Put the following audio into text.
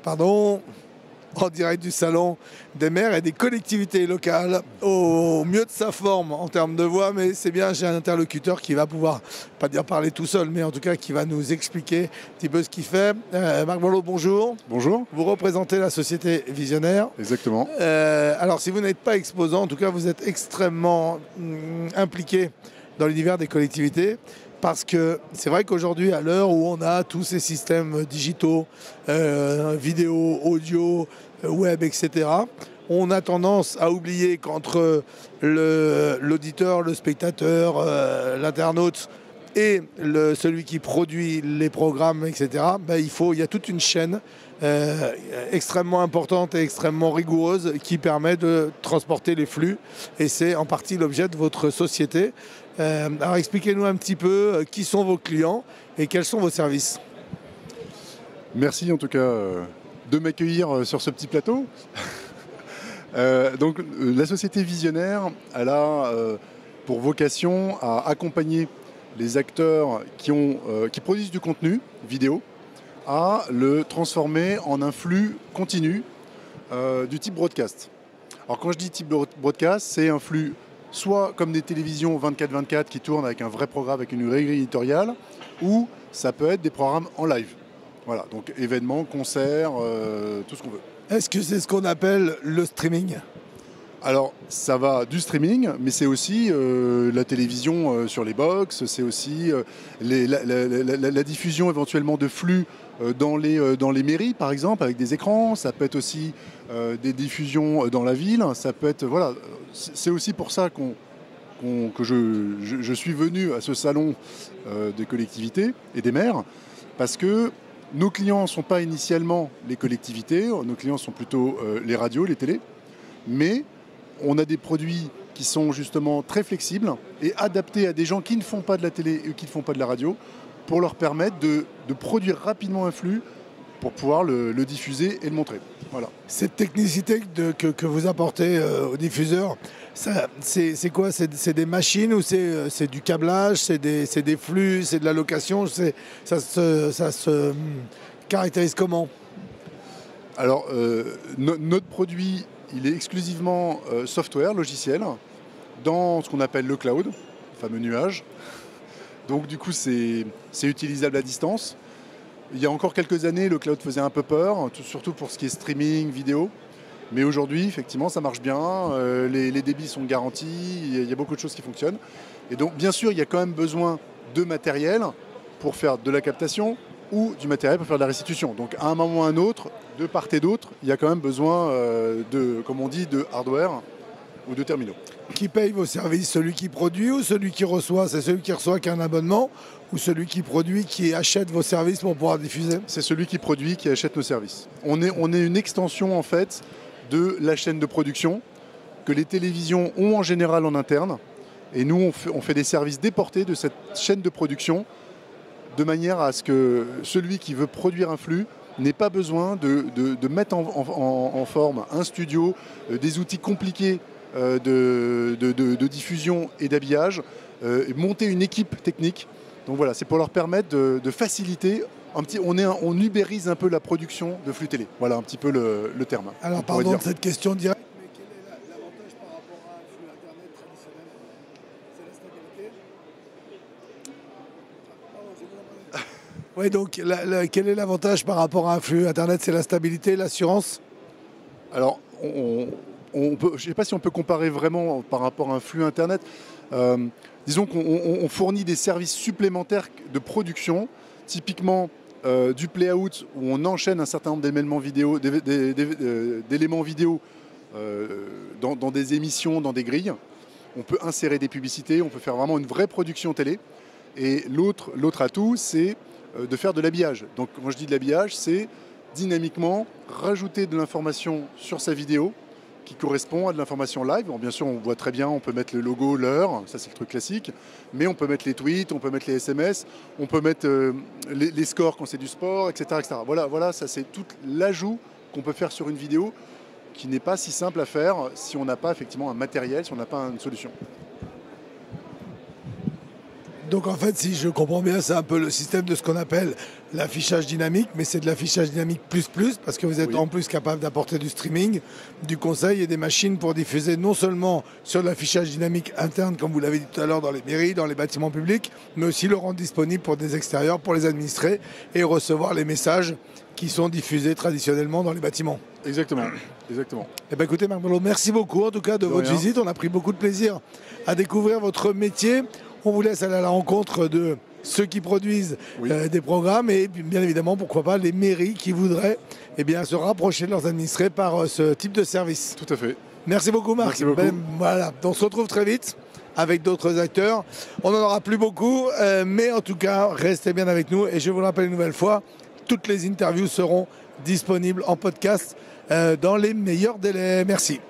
Pardon, en direct du salon des maires et des collectivités locales, au mieux de sa forme en termes de voix, mais c'est bien, j'ai un interlocuteur qui va pouvoir, pas dire parler tout seul, mais en tout cas qui va nous expliquer un petit peu ce qu'il fait. Marc Boileau, bonjour. Bonjour. Vous représentez la société Visionnaire. Exactement. Alors si vous n'êtes pas exposant, en tout cas vous êtes extrêmement impliqué dans l'univers des collectivités. Parce que c'est vrai qu'aujourd'hui, à l'heure où on a tous ces systèmes digitaux, vidéo, audio, web, etc., on a tendance à oublier qu'entre l'auditeur, le spectateur, l'internaute et celui qui produit les programmes, etc., il y a toute une chaîne extrêmement importante et extrêmement rigoureuse qui permet de transporter les flux. Et c'est en partie l'objet de votre société. Alors expliquez-nous un petit peu qui sont vos clients et quels sont vos services. Merci en tout cas de m'accueillir sur ce petit plateau. Donc la société Visionnaire, elle a pour vocation à accompagner les acteurs qui produisent du contenu vidéo à le transformer en un flux continu du type broadcast. Alors quand je dis type broadcast, c'est un flux soit comme des télévisions 24/24 qui tournent avec un vrai programme, avec une vraie grille éditoriale, ou ça peut être des programmes en live. Voilà, donc événements, concerts, tout ce qu'on veut. Est-ce que c'est ce qu'on appelle le streaming ? Alors, ça va du streaming, mais c'est aussi la télévision sur les box, c'est aussi la diffusion éventuellement de flux dans les mairies, par exemple, avec des écrans. Ça peut être aussi des diffusions dans la ville. Ça peut être, voilà, c'est aussi pour ça que je suis venu à ce salon des collectivités et des maires, parce que nos clients ne sont pas initialement les collectivités, nos clients sont plutôt les radios, les télés, mais on a des produits qui sont justement très flexibles et adaptés à des gens qui ne font pas de la télé et qui ne font pas de la radio pour leur permettre de produire rapidement un flux pour pouvoir le diffuser et le montrer. Voilà. Cette technicité que vous apportez aux diffuseurs, c'est quoi ? C'est des machines ou c'est du câblage, c'est des flux, c'est de la location, ça se caractérise comment ? Alors, notre produit, il est exclusivement software, logiciel, dans ce qu'on appelle le cloud, le fameux nuage. Donc du coup, c'est utilisable à distance. Il y a encore quelques années, le cloud faisait un peu peur, surtout pour ce qui est streaming, vidéo. Mais aujourd'hui, effectivement, ça marche bien, les débits sont garantis, il y a beaucoup de choses qui fonctionnent. Et donc, bien sûr, il y a quand même besoin de matériel pour faire de la captation ou du matériel pour faire de la restitution. Donc, à un moment ou à un autre, de part et d'autre, il y a quand même besoin comme on dit, de hardware ou de terminaux. Qui paye vos services ? Celui qui produit ou celui qui reçoit ? C'est celui qui reçoit qui a un abonnement ou celui qui produit qui achète vos services pour pouvoir diffuser ? C'est celui qui produit qui achète nos services. On est une extension en fait de la chaîne de production que les télévisions ont en général en interne. Et nous, on fait des services déportés de cette chaîne de production de manière à ce que celui qui veut produire un flux n'ait pas besoin de mettre en forme un studio, des outils compliqués de diffusion et d'habillage, monter une équipe technique. Donc voilà, c'est pour leur permettre de faciliter, on ubérise un peu la production de flux télé. Voilà un petit peu le terme. Alors pardon de cette question directe, mais quel est l'avantage par rapport à un flux Internet traditionnel ? C'est la stabilité ? Oui, donc quel est l'avantage par rapport à un flux Internet ? C'est la stabilité, l'assurance ? Alors, je ne sais pas si on peut comparer vraiment par rapport à un flux Internet. Disons qu'on fournit des services supplémentaires de production, typiquement du play-out où on enchaîne un certain nombre d'éléments vidéo, dans des émissions, dans des grilles. On peut insérer des publicités, on peut faire vraiment une vraie production télé. Et l'autre atout, c'est de faire de l'habillage. Donc quand je dis de l'habillage, c'est dynamiquement rajouter de l'information sur sa vidéo qui correspond à de l'information live. Bon, bien sûr, on voit très bien, on peut mettre le logo, l'heure, ça c'est le truc classique, mais on peut mettre les tweets, on peut mettre les SMS, on peut mettre les scores quand c'est du sport, etc., etc. Voilà, ça c'est tout l'ajout qu'on peut faire sur une vidéo qui n'est pas si simple à faire si on n'a pas effectivement un matériel, si on n'a pas une solution. Donc en fait, si je comprends bien, c'est un peu le système de ce qu'on appelle l'affichage dynamique, mais c'est de l'affichage dynamique plus, parce que vous êtes en plus capable d'apporter du streaming, du conseil et des machines pour diffuser non seulement sur l'affichage dynamique interne, comme vous l'avez dit tout à l'heure, dans les mairies, dans les bâtiments publics, mais aussi le rendre disponible pour des extérieurs, pour les administrés, et recevoir les messages qui sont diffusés traditionnellement dans les bâtiments. Exactement, exactement. Eh bien, écoutez, Marc Bello, merci beaucoup en tout cas de votre visite. On a pris beaucoup de plaisir à découvrir votre métier. On vous laisse aller à la rencontre de ceux qui produisent des programmes et bien évidemment, pourquoi pas, les mairies qui voudraient se rapprocher de leurs administrés par ce type de service. Tout à fait. Merci beaucoup, Marc. Merci beaucoup. Voilà, on se retrouve très vite avec d'autres acteurs. On n'en aura plus beaucoup, mais en tout cas, restez bien avec nous. Et je vous le rappelle une nouvelle fois, toutes les interviews seront disponibles en podcast dans les meilleurs délais. Merci.